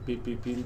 PPP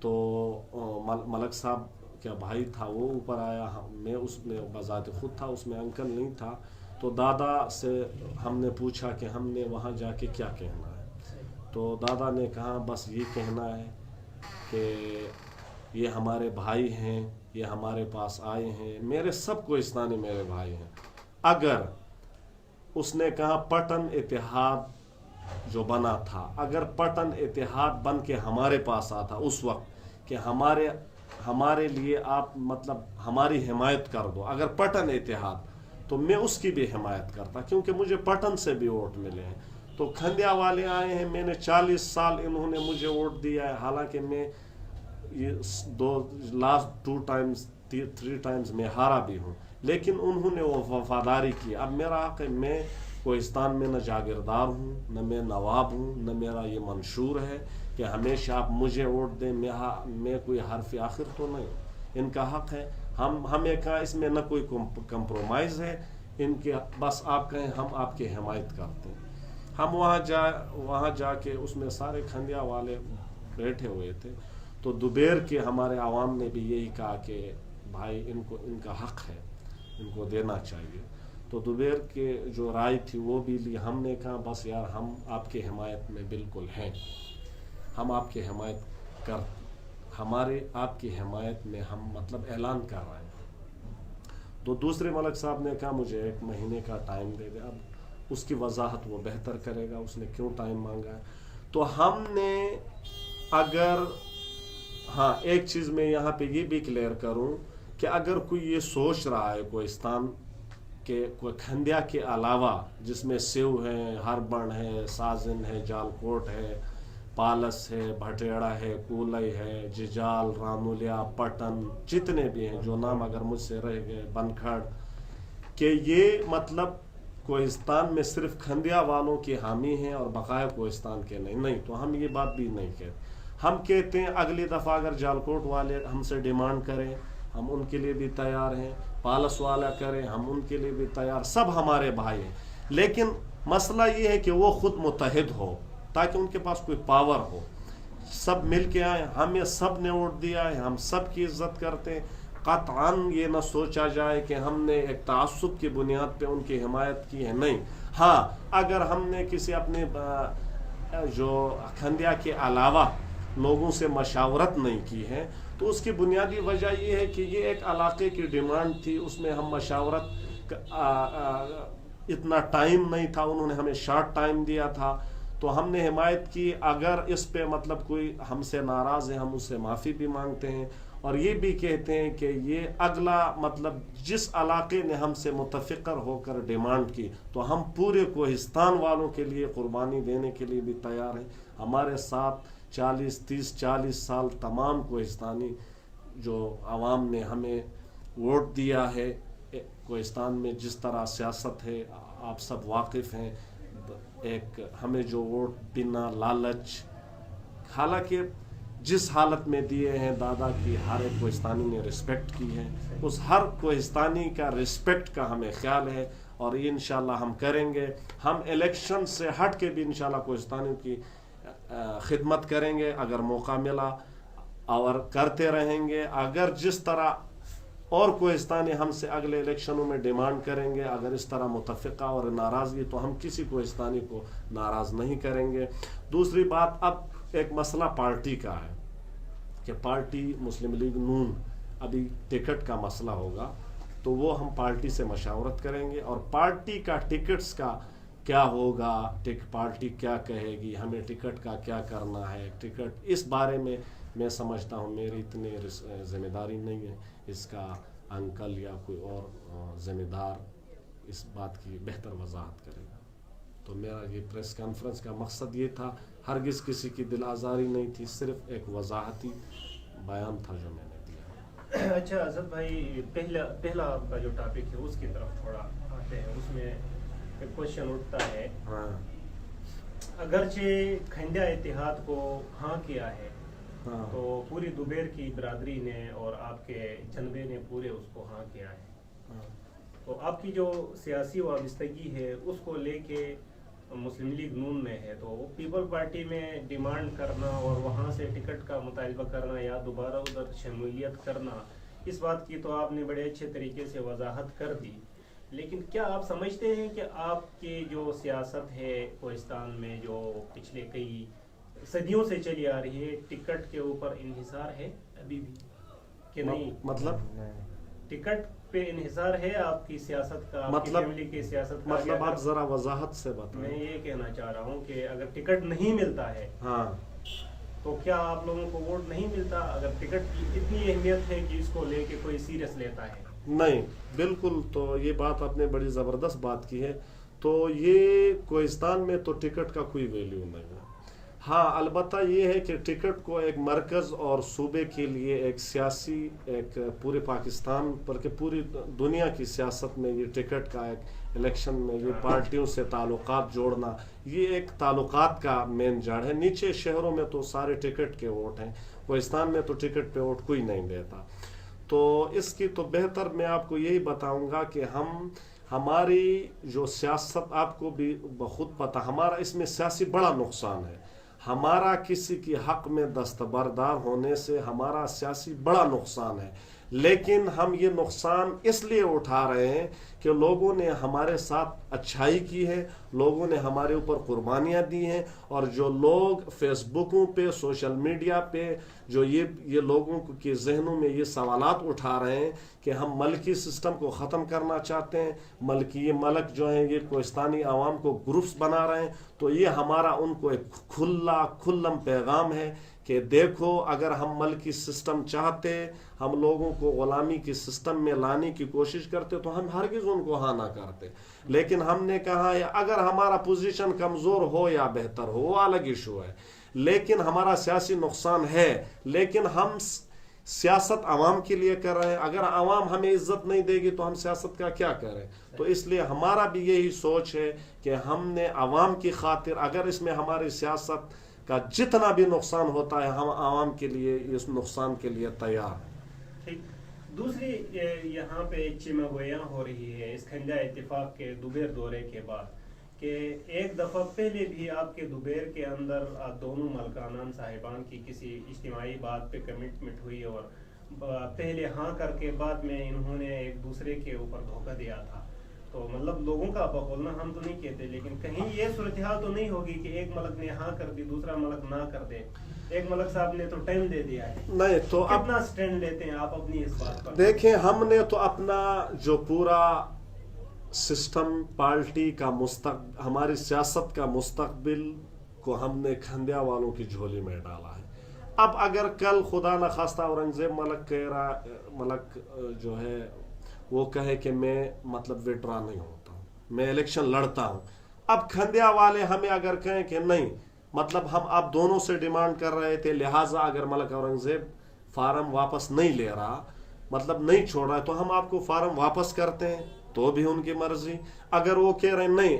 تو ملک صاحب کیا بھائی تھا وہ اوپر آیا، میں اس میں بذات خود تھا، اس میں انکل نہیں تھا. تو دادا سے ہم نے پوچھا کہ ہم نے وہاں جا کے کیا کہنا ہے. تو دادا نے کہا بس یہ کہنا ہے کہ یہ ہمارے بھائی ہیں، یہ ہمارے پاس آئے ہیں، میرے سب کوہستانی میرے بھائی ہیں. اگر اس نے کہا پٹن اتحاد جو بنا تھا، اگر پٹن اتحاد بن کے ہمارے پاس آتا اس وقت کہ ہمارے لیے آپ مطلب ہماری حمایت کر دو، اگر پٹن اتحاد، تو میں اس کی بھی حمایت کرتا، کیونکہ مجھے پٹن سے بھی ووٹ ملے ہیں. تو کھندیا والے آئے ہیں، میں نے 40 سال انہوں نے مجھے ووٹ دیا ہے، حالانکہ میں یہ لاسٹ 2 ٹائمز 3 ٹائمز میں ہارا بھی ہوں، لیکن انہوں نے وہ وفاداری کی. اب میرا حق ہے، میں کوہستان میں نہ جاگیردار ہوں، نہ میں نواب ہوں، نہ میرا یہ منشور ہے کہ ہمیشہ آپ مجھے ووٹ دیں. میں کوئی حرف آخر تو نہیں، ان کا حق ہے. ہمیں کہا اس میں نہ کوئی کمپرومائز ہے، ان کے بس آپ کہیں ہم آپ کی حمایت کرتے ہیں. ہم وہاں جا کے اس میں سارے کھندیا والے بیٹھے ہوئے تھے. تو دوبیر کے ہمارے عوام نے بھی یہی کہا کہ بھائی ان کا حق ہے، ان کو دینا چاہیے. تو دوبیر کے جو رائے تھی وہ بھی لی. ہم نے کہا بس یار ہم آپ کی حمایت میں بالکل ہیں، ہم آپ کی حمایت آپ کی حمایت میں ہم مطلب اعلان کر رہے ہیں. تو دوسرے ملک صاحب نے کہا مجھے 1 مہینے کا ٹائم دے دے. اب اس کی وضاحت وہ بہتر کرے گا، اس نے کیوں ٹائم مانگا ہے. تو ہم نے ہاں ایک چیز میں یہاں پہ یہ بھی کلیئر کروں کہ اگر کوئی یہ سوچ رہا ہے کوہستان کے کوئی کھندیا کے علاوہ جس میں سیو ہے، ہربن ہے، سازن ہے، جال کوٹ ہے، پالس ہے، بھٹیڑا ہے، کولئی ہے، ججال، رامولیا، پٹن، جتنے بھی ہیں جو نام اگر مجھ سے رہ گئے، بنکھڑ، کہ یہ مطلب کوہستان میں صرف کھندیا والوں کے حامی ہیں اور بقایا کوہستان کے نہیں. تو ہم یہ بات بھی نہیں کہتے. ہم کہتے ہیں اگلی دفعہ اگر جالکوٹ والے ہم سے ڈیمانڈ کریں ہم ان کے لیے بھی تیار ہیں، پالس والا کریں ہم ان کے لیے بھی تیار، سب ہمارے بھائی ہیں. لیکن مسئلہ یہ ہے کہ وہ خود متحد ہو تاکہ ان کے پاس کوئی پاور ہو. سب مل کے آئیں، ہمیں سب نے ووٹ دیا ہے، ہم سب کی عزت کرتے ہیں. قطعاً یہ نہ سوچا جائے کہ ہم نے ایک تعصب کی بنیاد پہ ان کی حمایت کی ہے، نہیں. ہاں اگر ہم نے کسی اپنے جو کھندیا کے علاوہ لوگوں سے مشاورت نہیں کی ہے تو اس کی بنیادی وجہ یہ ہے کہ یہ ایک علاقے کی ڈیمانڈ تھی، اس میں ہم مشاورت اتنا ٹائم نہیں تھا، انہوں نے ہمیں شارٹ ٹائم دیا تھا تو ہم نے حمایت کی. اگر اس پہ مطلب کوئی ہم سے ناراض ہے ہم اس سے معافی بھی مانگتے ہیں اور یہ بھی کہتے ہیں کہ یہ اگلا مطلب جس علاقے نے ہم سے متفقر ہو کر ڈیمانڈ کی تو ہم پورے کوہستان والوں کے لیے قربانی دینے کے لیے بھی تیار ہیں. ہمارے ساتھ 30-40 سال تمام کوہستانی جو عوام نے ہمیں ووٹ دیا ہے. کوہستان میں جس طرح سیاست ہے آپ سب واقف ہیں، ایک ہمیں جو ووٹ بنا لالچ، حالانکہ جس حالت میں دیے ہیں دادا کی ہر ایک کوہستانی نے رسپیکٹ کی ہے، اس ہر کوہستانی کا رسپیکٹ کا ہمیں خیال ہے اور یہ انشاءاللہ ہم کریں گے. ہم الیکشن سے ہٹ کے بھی انشاءاللہ کوہستانیوں کی خدمت کریں گے اگر موقع ملا اور کرتے رہیں گے. اگر جس طرح اور کوہستانی ہم سے اگلے الیکشنوں میں ڈیمانڈ کریں گے، اگر اس طرح متفقہ اور ناراضگی، تو ہم کسی کوہستانی کو ناراض نہیں کریں گے. دوسری بات، اب ایک مسئلہ پارٹی کا ہے کہ پارٹی مسلم لیگ نون ابھی ٹکٹ کا مسئلہ ہوگا تو وہ ہم پارٹی سے مشاورت کریں گے اور پارٹی کا ٹکٹس کا کیا ہوگا، پارٹی کیا کہے گی، ہمیں ٹکٹ کا کیا کرنا ہے. ٹکٹ اس بارے میں سمجھتا ہوں میری اتنی ذمہ داری نہیں ہے، اس کا انکل یا کوئی اور ذمہ دار اس بات کی بہتر وضاحت کرے گا. تو میرا یہ پریس کانفرنس کا مقصد یہ تھا، ہرگز کسی کی دل آزاری نہیں تھی، صرف ایک وضاحتی بیان تھا جو میں نے دیا. اچھا اسد بھائی، پہلا آپ کا جو ٹاپک ہے اس کی طرف تھوڑا آتے ہیں. اس میں ایک کوشچن اٹھتا ہے، اگرچہ کھندیا اتحاد کو ہاں کیا ہے تو پوری دوبیر کی برادری نے اور آپ کے چندے نے پورے اس کو ہاں کیا ہے، تو آپ کی جو سیاسی وابستگی ہے اس کو لے کے مسلم لیگ نون میں ہے، تو پیپل پارٹی میں ڈیمانڈ کرنا اور وہاں سے ٹکٹ کا مطالبہ کرنا یا دوبارہ ادھر شمولیت کرنا، اس بات کی تو آپ نے بڑے اچھے طریقے سے وضاحت کر دی، لیکن کیا آپ سمجھتے ہیں کہ آپ کی جو سیاست ہے کوہستان میں جو پچھلے کئی صدیوں سے چلی آ رہی ہے، ٹکٹ کے اوپر انحصار ہے ابھی بھی کہ نہیں؟ مطلب ٹکٹ پہ انحصار ہے آپ کی سیاست کا، آپ کی فیملی کی سیاست کا؟ مطلب آپ ذرا وضاحت سے بتائیں۔ میں یہ کہنا چاہ رہا ہوں کہ اگر ٹکٹ نہیں ملتا ہے ہاں تو کیا آپ لوگوں کو ووٹ نہیں ملتا؟ اگر ٹکٹ کی اتنی اہمیت ہے کہ اس کو لے کے کوئی سیریس لیتا ہے؟ نہیں، بالکل، تو یہ بات آپ نے بڑی زبردست بات کی ہے۔ تو یہ کوہستان میں تو ٹکٹ کا کوئی ویلیو نہیں ہے۔ ہاں، البتہ یہ ہے کہ ٹکٹ کو ایک مرکز اور صوبے کے لیے ایک سیاسی، ایک پورے پاکستان بلکہ پوری دنیا کی سیاست میں یہ ٹکٹ کا ایک الیکشن میں یہ پارٹیوں سے تعلقات جوڑنا، یہ ایک تعلقات کا مین جڑ ہے۔ نیچے شہروں میں تو سارے ٹکٹ کے ووٹ ہیں، کوہستان میں تو ٹکٹ پہ ووٹ کوئی نہیں دیتا۔ تو اس کی تو بہتر میں آپ کو یہی بتاؤں گا کہ ہماری جو سیاست، آپ کو بھی بخود پتہ، ہمارا اس میں سیاسی بڑا نقصان ہے۔ ہمارا کسی کی حق میں دستبردار ہونے سے ہمارا سیاسی بڑا نقصان ہے، لیکن ہم یہ نقصان اس لیے اٹھا رہے ہیں کہ لوگوں نے ہمارے ساتھ اچھائی کی ہے، لوگوں نے ہمارے اوپر قربانیاں دی ہیں، اور جو لوگ فیس بکوں پہ، سوشل میڈیا پہ جو یہ لوگوں کے ذہنوں میں یہ سوالات اٹھا رہے ہیں کہ ہم ملکی سسٹم کو ختم کرنا چاہتے ہیں، یہ ملک جو ہیں یہ کوہستانی عوام کو گروپس بنا رہے ہیں، تو یہ ہمارا ان کو ایک کھلم پیغام ہے کہ دیکھو، اگر ہم ملکی سسٹم چاہتے، ہم لوگوں کو غلامی کی سسٹم میں لانے کی کوشش کرتے تو ہم ہرگز ان کو ہاں نہ کرتے، لیکن ہم نے کہا اگر ہمارا پوزیشن کمزور ہو یا بہتر ہو وہ الگ ایشو ہے، لیکن ہمارا سیاسی نقصان ہے، لیکن ہم سیاست عوام کے لیے کر رہے ہیں۔ اگر عوام ہمیں عزت نہیں دے گی تو ہم سیاست کا کیا کریں؟ تو اس لیے ہمارا بھی یہی سوچ ہے کہ ہم نے عوام کی خاطر، اگر اس میں ہماری سیاست کا جتنا بھی نقصان ہوتا ہے، ہم عوام کے لیے اس نقصان کے لیے تیار ہیں۔ ٹھیک، دوسری یہاں پہ چمگویاں ہو رہی ہے اس کھنجا اتفاق کے دوبیر دورے کے بعد، کہ ایک دفعہ پہلے بھی آپ کے دوبیر کے اندر دونوں ملکانان صاحبان کی کسی اجتماعی بات پہ کمٹمنٹ ہوئی، اور پہلے ہاں کر کے بعد میں انہوں نے ایک دوسرے کے اوپر دھوکہ دیا تھا۔ تو مطلب لوگوں کا بقولنا ہم تو نہیں کہتے، لیکن کہیں یہ صورتحال تو نہیں ہوگی کہ ایک ملک نے ہاں کر دی دوسرا ملک نہ کر دے؟ ایک ملک صاحب نے تو ٹائم دے دیا ہے، نہیں تو کتنا سٹینڈ لیتے ہیں آپ اپنی اس بات پر؟ دیکھیں، ہم نے تو اپنا جو پورا سسٹم، پارٹی کا مستقبل، ہماری سیاست کا مستقبل کو ہم نے کھندیا والوں کی جھولی میں ڈالا ہے۔ اب اگر کل خدا نخواستہ اورنگزیب ملک جو ہے وہ کہے کہ میں مطلب وڈرا نہیں ہوتا ہوں، میں الیکشن لڑتا ہوں، اب کھندیا والے ہمیں اگر کہیں کہ نہیں، مطلب ہم اب دونوں سے ڈیمانڈ کر رہے تھے، لہٰذا اگر ملک اورنگزیب فارم واپس نہیں لے رہا، مطلب نہیں چھوڑ رہا ہے، تو ہم آپ کو فارم واپس کرتے ہیں، تو بھی ان کی مرضی۔ اگر وہ کہہ رہے ہیں نہیں،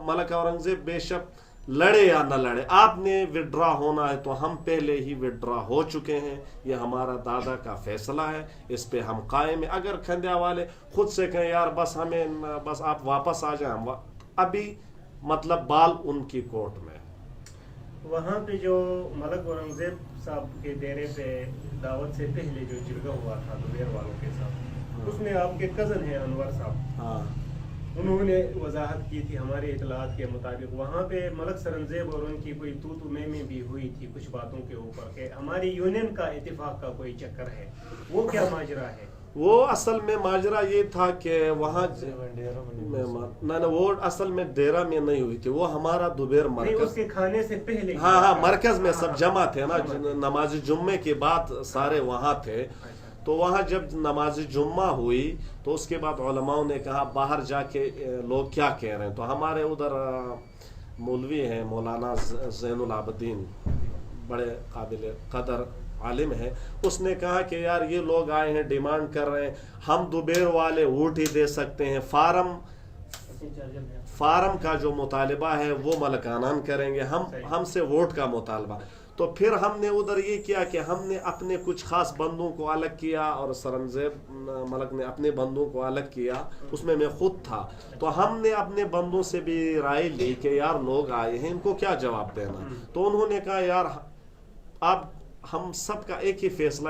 ملک اورنگزیب بے شک لڑے یا نہ لڑے، آپ نے وڈرا ہونا ہے، تو ہم پہلے ہی وڈرا ہو چکے ہیں، یہ ہمارا دادا کا فیصلہ ہے، اس پہ ہم قائم ہیں۔ اگر کھندیا والے خود سے کہیں یار بس آپ واپس آ جائیں، ابھی مطلب بال ان کی کورٹ میں ہے۔ وہاں پہ جو ملک اورنگزیب صاحب کے ڈیرے پہ دعوت سے پہلے جو جرگہ ہوا تھا دوبیر والوں کے ساتھ، اس میں آپ کے کزن ہیں انور صاحب، ہاں، انہوں نے وضاحت کی تھی ہمارے اطلاعات کے مطابق وہاں پہ ملک سرنزیب اور ان کی کوئی تو میں بھی ہوئی تھی کچھ باتوں کے اوپر، کہ ہماری یونین کا اتفاق کا کوئی چکر ہے، وہ کیا ماجرا ہے؟ وہ اصل میں ماجرا یہ تھا کہ وہاں وہ اصل میں ڈیرا میں نہیں ہوئی تھی، وہ ہمارا دوبیر مرکز، اس کے کھانے سے پہلے، ہاں مرکز میں سب جمع تھے نا، نماز جمعے کے بعد سارے وہاں تھے۔ تو وہاں جب نماز جمعہ ہوئی تو اس کے بعد علماء نے کہا باہر جا کے لوگ کیا کہہ رہے ہیں، تو ہمارے ادھر مولوی ہیں مولانا زین العابدین، بڑے قابل قدر عالم ہے، اس نے کہا کہ یار یہ لوگ آئے ہیں ڈیمانڈ کر رہے ہیں، ہم دوبیر والے ووٹ ہی دے سکتے ہیں، فارم کا جو مطالبہ ہے وہ ملکانان کریں گے، ہم سے ووٹ کا مطالبہ۔ تو پھر ہم نے ادھر یہ کیا کہ ہم نے اپنے کچھ خاص بندوں کو الگ کیا اور سرنزیب ملک نے اپنے بندوں کو الگ کیا، اس میں خود تھا. تو ہم نے اپنے بندوں سے بھی رائے لی کہ یار لوگ آئے ہیں ان کو کیا جواب دینا. تو انہوں نے کہا یار اب ہم سب کا ایک ہی فیصلہ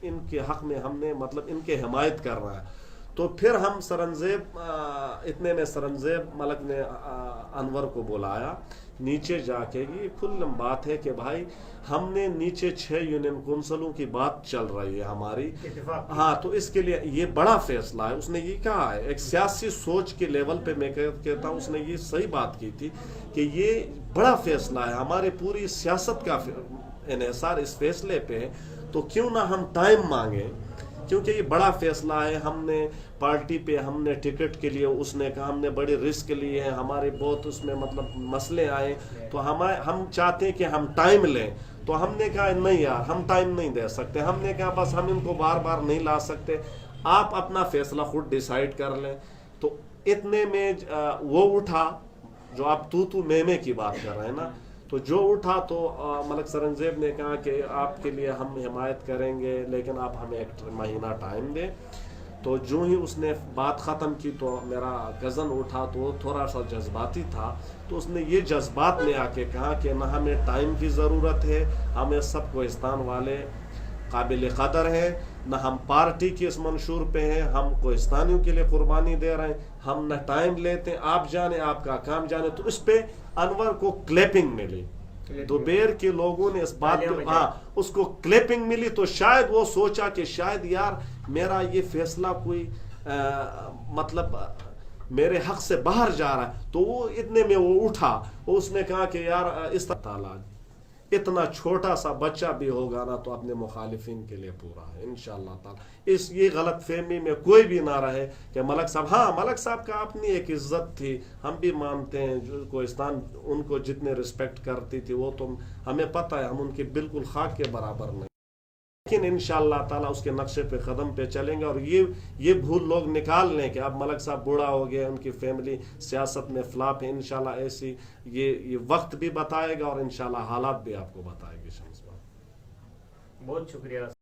ان کے حق میں ہم نے مطلب ان کے حمایت کر رہا ہے. تو پھر ہم سرنزیب اتنے میں سرنزیب ملک نے انور کو بلایا نیچے جا کے. یہ کھلم بات ہے کہ بھائی ہم نے نیچے 6 یونین کونسلوں کی بات چل رہی ہے ہماری، ہاں تو اس کے لیے یہ بڑا فیصلہ ہے. اس نے یہ کہا ہے ایک سیاسی سوچ کے لیول پہ میں کہتا ہوں اس نے یہ صحیح بات کی تھی کہ یہ بڑا فیصلہ ہے، ہمارے پوری سیاست کا انحصار اس فیصلے پہ ہے. تو کیوں نہ ہم ٹائم مانگیں، کیونکہ یہ بڑا فیصلہ ہے. ہم نے پارٹی پہ ہم نے ٹکٹ کے لیے اس نے کہا ہم نے بڑی رسک لی ہے، ہمارے بہت اس میں مطلب مسئلے آئے، تو ہم چاہتے ہیں کہ ہم ٹائم لیں. تو ہم نے کہا نہیں یار ہم ٹائم نہیں دے سکتے. ہم نے کہا بس ہم ان کو بار بار نہیں لا سکتے، آپ اپنا فیصلہ خود ڈیسائیڈ کر لیں. تو اتنے میں وہ اٹھا جو آپ تو میں کی بات کر رہے ہیں نا، تو جو اٹھا تو ملک سرنزیب نے کہا کہ آپ کے لیے ہم حمایت کریں گے لیکن آپ ہمیں 1 مہینہ ٹائم دیں. تو جو ہی اس نے بات ختم کی تو میرا کزن اٹھا تو وہ تھوڑا سا جذباتی تھا، تو اس نے یہ جذبات میں آ کے کہا کہ نہ ہمیں ٹائم کی ضرورت ہے، ہمیں سب کوہستان والے قابل قدر ہیں، نہ ہم پارٹی کے اس منشور پہ ہیں، ہم کوہستانیوں کے لیے قربانی دے رہے ہیں، ہم نہ ٹائم لیتے ہیں، آپ جانے آپ کا کام جانے. تو اس پہ انور کو کلیپنگ ملی. دوبیر کے لوگوں نے اس بات کو اس کو کلیپنگ ملی. تو شاید وہ سوچا کہ شاید یار میرا یہ فیصلہ کوئی مطلب میرے حق سے باہر جا رہا ہے. تو وہ اتنے میں وہ اٹھا، اس نے کہا کہ یار اس طرح اتنا چھوٹا سا بچہ بھی ہوگا نا تو اپنے مخالفین کے لیے پورا ہے انشاءاللہ تعالی. یہ غلط فہمی میں کوئی بھی نہ رہے کہ ملک صاحب، ہاں ملک صاحب کا اپنی ایک عزت تھی، ہم بھی مانتے ہیں جو کوہستان ان کو جتنے رسپیکٹ کرتی تھی وہ تو ہمیں پتہ ہے، ہم ان کے بالکل خاک کے برابر نہیں، لیکن انشاءاللہ تعالی اس کے نقشے پہ قدم پہ چلیں گے. اور یہ بھول لوگ نکال لیں کہ اب ملک صاحب بوڑھا ہو گئے، ان کی فیملی سیاست میں فلاپ ہے. انشاءاللہ ایسی یہ وقت بھی بتائے گا اور انشاءاللہ حالات بھی آپ کو بتائے گی. شمس بھائی بہت شکریہ.